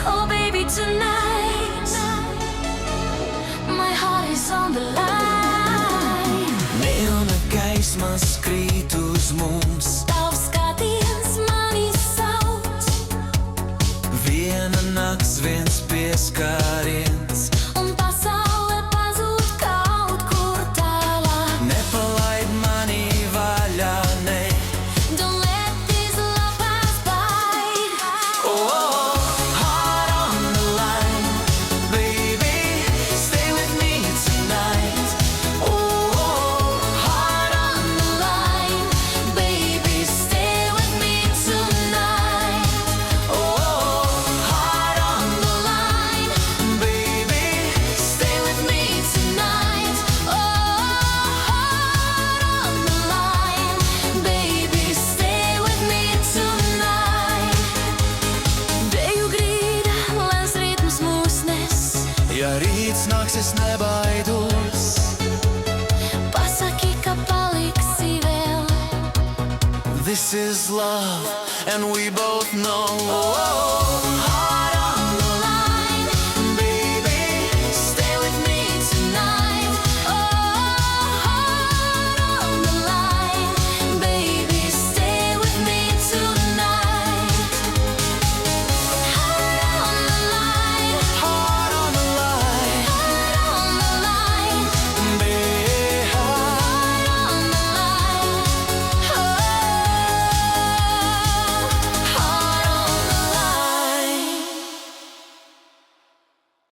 Oh baby, tonight my heart is on the line. Neona gaismas krīt uz mums, Tavs skatiens mani sauc, viena nakts, viens pieskāriens. un pasaule pazūd kaut kur tālāk. Nepalaid mani vaļā, ne. Don't let this love pass by. Oh, heart on the line, baby, stay with me tonight. Oh, heart on the line, baby, stay with me tonight. Oh, Heart on the line, baby, stay with me tonight. Oh, heart on the line, baby, stay with me tonight. Deju grīda, lēns ritms mūs nes. ja rīts nāks, es nebaidos. Pasaki, ka paliksi vēl. This is love, and we both know. Oh,